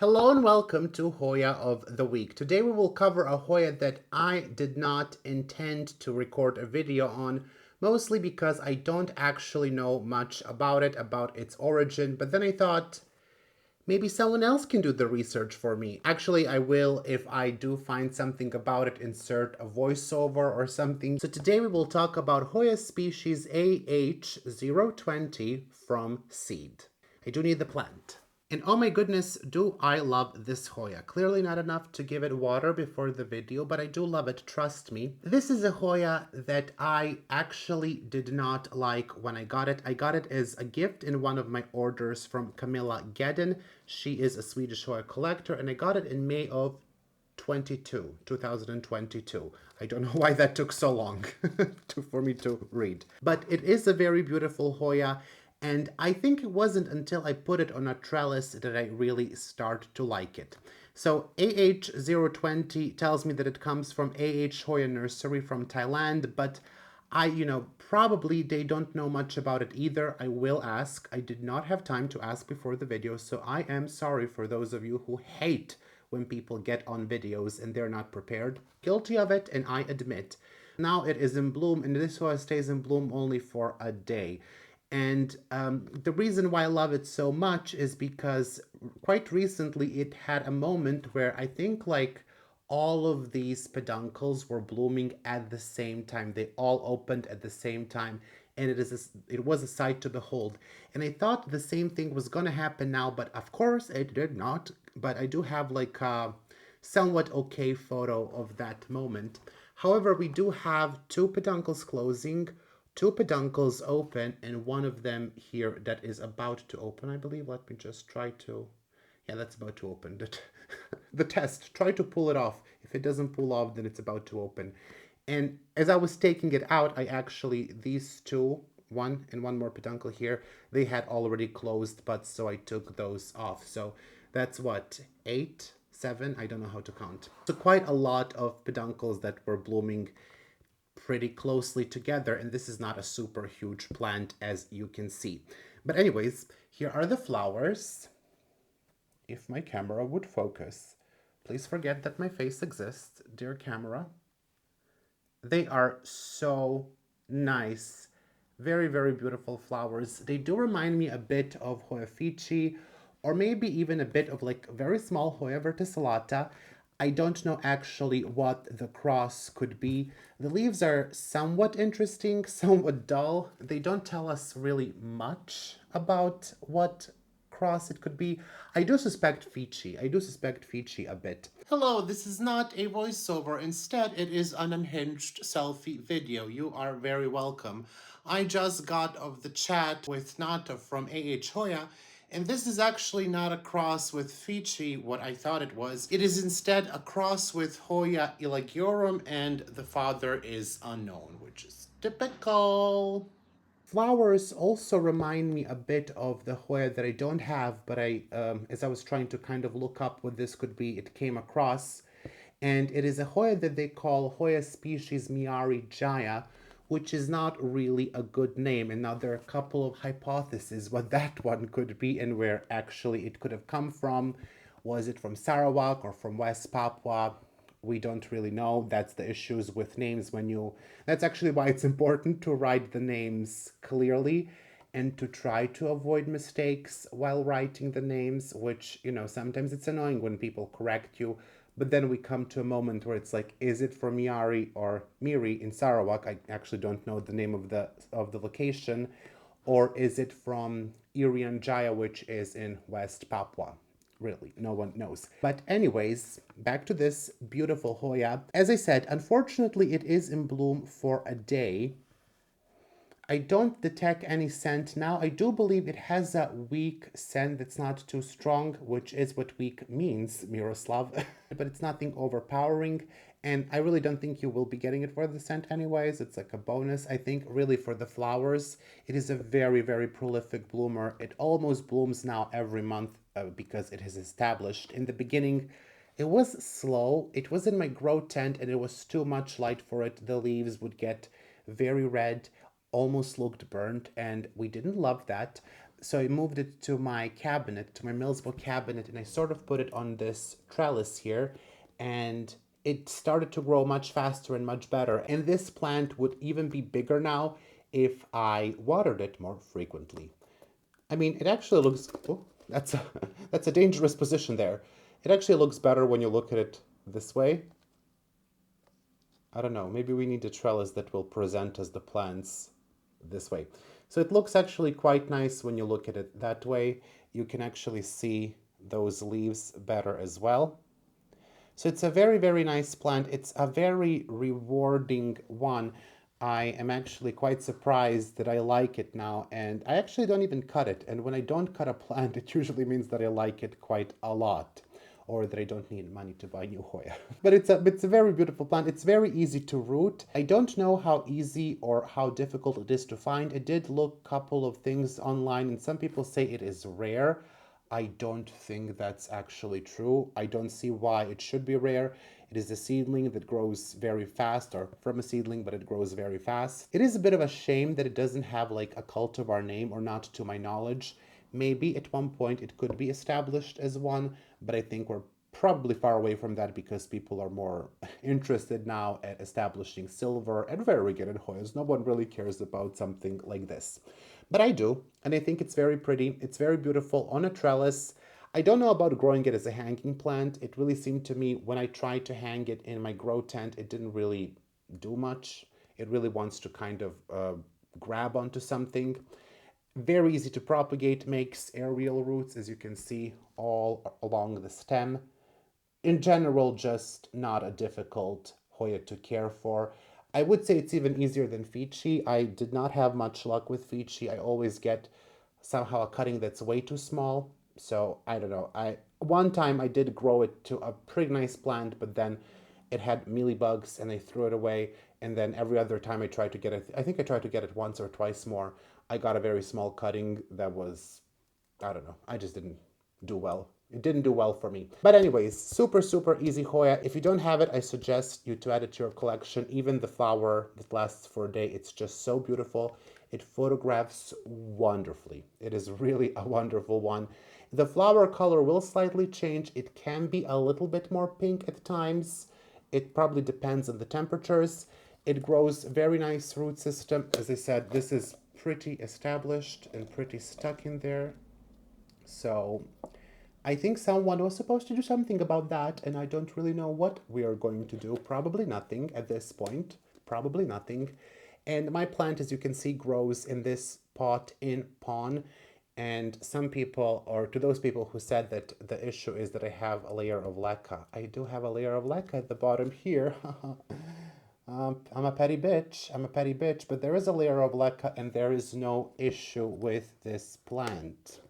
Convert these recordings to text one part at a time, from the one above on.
Hello and welcome to Hoya of the Week. Today we will cover a Hoya that I did not intend to record a video on, mostly because I don't actually know much about it, about its origin, but then I thought maybe someone else can do the research for me. Actually, I will if I do find something about it, insert a voiceover or something. So today we will talk about Hoya species AH020 from seed. I do need the plant. And oh my goodness, do I love this Hoya. Clearly not enough to give it water before the video, but I do love it, trust me. This is a Hoya that I actually did not like when I got it. I got it as a gift in one of my orders from Camilla Gedden. She is a Swedish Hoya collector, and I got it in May of 2022. I don't know why that took so long for me to read. But it is a very beautiful Hoya, and I think it wasn't until I put it on a trellis that I really start to like it. So AH020 tells me that it comes from AH Hoya Nursery from Thailand, but probably they don't know much about it either. I will ask. I did not have time to ask before the video, so I am sorry for those of you who hate when people get on videos and they're not prepared. Guilty of it, and I admit. Now it is in bloom, and this one stays in bloom only for a day. And the reason why I love it so much is because quite recently it had a moment where I think like all of these peduncles were blooming at the same time. They all opened at the same time, and it was a sight to behold. And I thought the same thing was gonna happen now, but of course it did not. But I do have like a somewhat okay photo of that moment. However, we do have two peduncles closing, two peduncles open, and one of them here that is about to open, I believe. Let me just try to... Yeah, that's about to open. The test. Try to pull it off. If it doesn't pull off, then it's about to open. And as I was taking it out, I actually, these two, one and one more peduncle here, they had already closed buds, so I took those off. So that's what, 8, 7, I don't know how to count. So quite a lot of peduncles that were blooming pretty closely together, and this is not a super huge plant, as you can see. But anyways, here are the flowers. If my camera would focus. Please forget that my face exists, dear camera. They are so nice. Very, very beautiful flowers. They do remind me a bit of Hoya Fici, or maybe even a bit of like very small Hoya verticillata. I don't know actually what the cross could be. The leaves are somewhat interesting, somewhat dull. They don't tell us really much about what cross it could be. I do suspect Fici. I do suspect Fici a bit. Hello, this is not a voiceover. Instead, it is an unhinged selfie video. You are very welcome. I just got of the chat with Nata from AH Hoya, and this is actually not a cross with Fici, what I thought it was. It is instead a cross with Hoya elagiorum, and the father is unknown, which is typical. Flowers also remind me a bit of the Hoya that I don't have, but as I was trying to kind of look up what this could be, it came across. And it is a Hoya that they call Hoya species Miari Jaya, which is not really a good name. And now there are a couple of hypotheses what that one could be and where actually it could have come from. Was it from Sarawak or from West Papua? We don't really know. That's the issues with names when you... That's actually why it's important to write the names clearly and to try to avoid mistakes while writing the names, which, sometimes it's annoying when people correct you. But then we come to a moment where it's like, is it from Miari or Miri in Sarawak? I actually don't know the name of the location. Or is it from Irian Jaya, which is in West Papua? Really, no one knows. But anyways, back to this beautiful Hoya. As I said, unfortunately, it is in bloom for a day. I don't detect any scent now. I do believe it has a weak scent that's not too strong, which is what weak means, Miroslav. But it's nothing overpowering, and I really don't think you will be getting it for the scent anyways. It's like a bonus. I think really for the flowers, it is a very, very prolific bloomer. It almost blooms now every month because it has established. In the beginning, it was slow. It was in my grow tent and it was too much light for it. The leaves would get very red, almost looked burnt, and we didn't love that. So I moved it to my cabinet, to my Millsbo cabinet, and I sort of put it on this trellis here, and it started to grow much faster and much better. And this plant would even be bigger now if I watered it more frequently. I mean, it actually looks, oh, that's a, that's a dangerous position there. It actually looks better when you look at it this way. I don't know, maybe we need a trellis that will present us the plants this way. So it looks actually quite nice when you look at it that way. You can actually see those leaves better as well. So it's a very, very nice plant. It's a very rewarding one. I am actually quite surprised that I like it now, and I actually don't even cut it. And when I don't cut a plant, it usually means that I like it quite a lot, or that I don't need money to buy new Hoya. But it's a very beautiful plant. It's very easy to root. I don't know how easy or how difficult it is to find. I did look a couple of things online, and some people say it is rare. I don't think that's actually true. I don't see why it should be rare. It is a seedling that grows very fast, or from a seedling, but it grows very fast. It is a bit of a shame that it doesn't have like a cultivar name, or not to my knowledge. Maybe at one point it could be established as one, but I think we're probably far away from that because people are more interested now at establishing silver and variegated Hoyas. No one really cares about something like this. But I do, and I think it's very pretty. It's very beautiful on a trellis. I don't know about growing it as a hanging plant. It really seemed to me when I tried to hang it in my grow tent, it didn't really do much. It really wants to kind of grab onto something. Very easy to propagate, makes aerial roots, as you can see, all along the stem. In general, just not a difficult Hoya to care for. I would say it's even easier than Fichi. I did not have much luck with Fichi. I always get somehow a cutting that's way too small. So I don't know. One time I did grow it to a pretty nice plant, but then it had mealybugs and I threw it away. And then every other time I tried to get it, I think I tried to get it once or twice more. I got a very small cutting that was, I don't know, I just didn't do well. It didn't do well for me. But anyways, super, super easy Hoya. If you don't have it, I suggest you to add it to your collection. Even the flower that lasts for a day, it's just so beautiful. It photographs wonderfully. It is really a wonderful one. The flower color will slightly change. It can be a little bit more pink at times. It probably depends on the temperatures. It grows very nice root system. As I said, this is pretty established and pretty stuck in there. So I think someone was supposed to do something about that, and I don't really know what we are going to do. Probably nothing at this point. Probably nothing. And my plant, as you can see, grows in this pot in pon. And some people, or to those people who said that the issue is that I have a layer of leca, I do have a layer of leca at the bottom here. I'm a petty bitch. I'm a petty bitch, but there is a layer of leca, and there is no issue with this plant.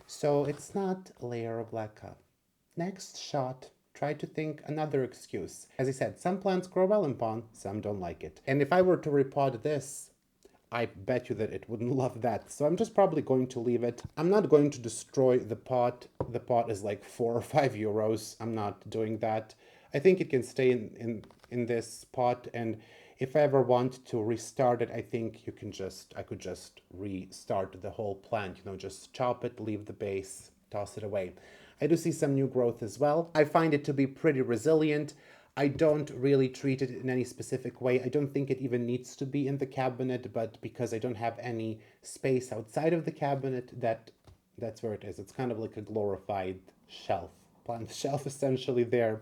So it's not a layer of leca. Next shot, try to think another excuse. As I said, some plants grow well in pon, some don't like it. And if I were to repot this, I bet you that it wouldn't love that. So I'm just probably going to leave it. I'm not going to destroy the pot. The pot is like 4 or 5 euros. I'm not doing that. I think it can stay in this pot, and if I ever want to restart it, I think I could just restart the whole plant, just chop it, leave the base, toss it away. I do see some new growth as well. I find it to be pretty resilient. I don't really treat it in any specific way. I don't think it even needs to be in the cabinet, but because I don't have any space outside of the cabinet, that's where it is. It's kind of like a glorified shelf, plant shelf essentially there.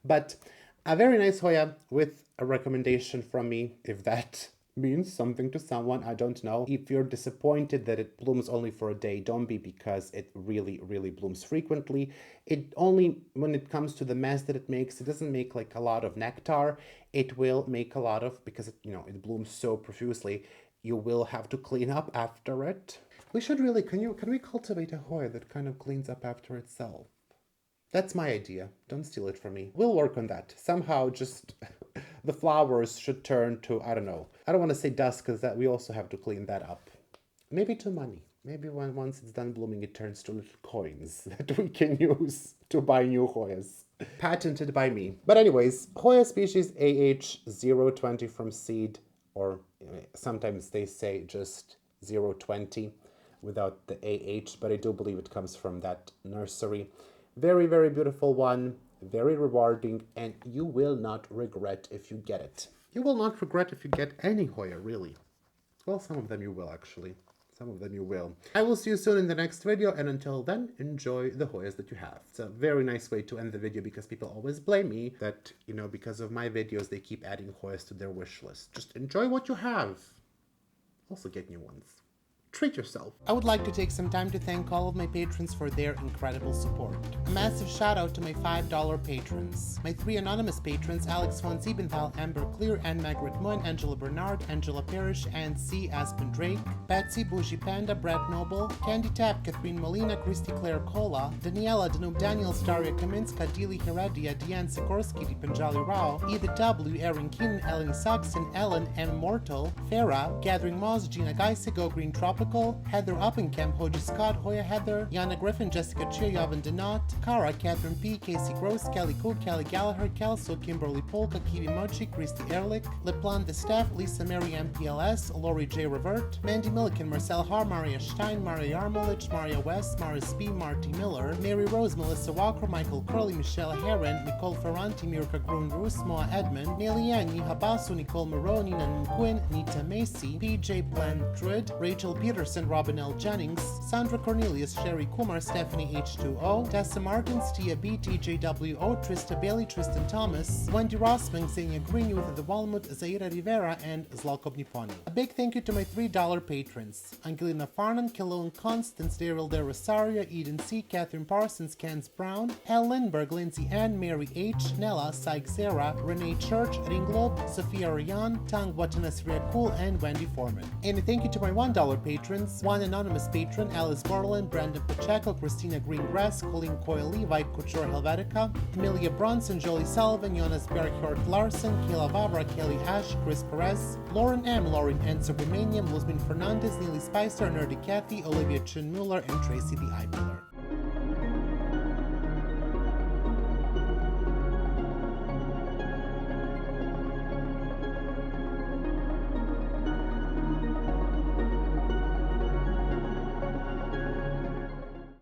But a very nice Hoya with a recommendation from me, if that means something to someone, I don't know. If you're disappointed that it blooms only for a day, don't be, because it really, really blooms frequently. It only, when it comes to the mess that it makes, it doesn't make like a lot of nectar. It will make a lot of, because it blooms so profusely, you will have to clean up after it. We should really, can we cultivate a Hoya that kind of cleans up after itself? That's my idea. Don't steal it from me. We'll work on that. Somehow just the flowers should turn to, I don't know. I don't want to say dust, because that we also have to clean that up. Maybe to money. Maybe once it's done blooming, it turns to little coins that we can use to buy new Hoyas. Patented by me. But anyways, Hoya species AH020 from seed, or sometimes they say just 020. without the AH, but I do believe it comes from that nursery. Very, very beautiful one, very rewarding, and you will not regret if you get it. You will not regret if you get any Hoya, really. Well, some of them you will, actually. Some of them you will. I will see you soon in the next video, and until then, enjoy the Hoyas that you have. It's a very nice way to end the video because people always blame me that, you know, because of my videos, they keep adding Hoyas to their wish list. Just enjoy what you have. Also get new ones. Treat yourself. I would like to take some time to thank all of my patrons for their incredible support. A massive shout out to my $5 patrons. My 3 anonymous patrons, Alex von Siebenthal, Amber Clear, Anne Margaret Moon, Angela Bernard, Angela Parrish, and C. Aspen Drake, Betsy, Bougie Panda, Brett Noble, Candy Tap, Catherine Molina, Christy Claire Cola, Daniela, Danube Daniels, Daria Kaminska, Dili Heredia, Diane Sikorsky, Dipanjali Rao, Edith W, Erin Keenan, Eleni Saxon, Ellen, M. Mortal, Farah, Gathering Moss, Gina Geisigo, Green Tropical, Heather Uppenkamp, Hoji Scott, Hoya Heather, Yana Griffin, Jessica Chia, Yavin Denot, Kara, Catherine P, Casey Gross, Kelly Cook, Kelly Gallagher, Kelso, Kimberly Polka, Kiwi Mochi, Christy Ehrlich, Leplan the Staff, Lisa Mary MPLS, Lori J. Revert, Mandy Milliken, Marcel Har, Maria Stein, Maria Yarmolich, Maria West, Maris B, Marty Miller, Mary Rose, Melissa Walker, Michael Curley, Michelle Heron, Nicole Ferranti, Mirka Grun Roos, Moa Edmond, Nelly Yang, Habasu, Nicole Moreau, Nina Quinn, Nita Macy, PJ Druid, Rachel Peterson, Robin L. Jennings, Sandra Cornelius, Sherry Kumar, Stephanie H2O, Tessa Martins, Tia B, TJWO, Trista Bailey, Tristan Thomas, Wendy Rossman, Xenia Green, Youth the Walmut, Zaira Rivera, and Zlatko Niponi. A big thank you to my $3 patrons: Angelina Farnan, Kilone Constance, Daryl De Rosario, Eden C, Catherine Parsons, Kens Brown, Hal Lindbergh, Lindsay Ann, Mary H, Nella, Syke Zera, Renee Church, Ringlobe, Sophia Ryan, Tang Watanas Riakul, and Wendy Foreman. And a thank you to my $1 patrons: one anonymous patron, Alice Borland, Brandon Pacheco, Christina Greengrass, Colleen Coyle, Levi Couture Helvetica, Emilia Bronson, Jolie Sullivan, Jonas Berghort Larson, Kayla Vavra, Kelly Ash, Chris Perez, Lauren M, Lauren N, Subramanian, Luzmin Fernandez, Neely Spicer, Nerdy Kathy, Olivia Chin Mueller, and Tracy the Eye Miller.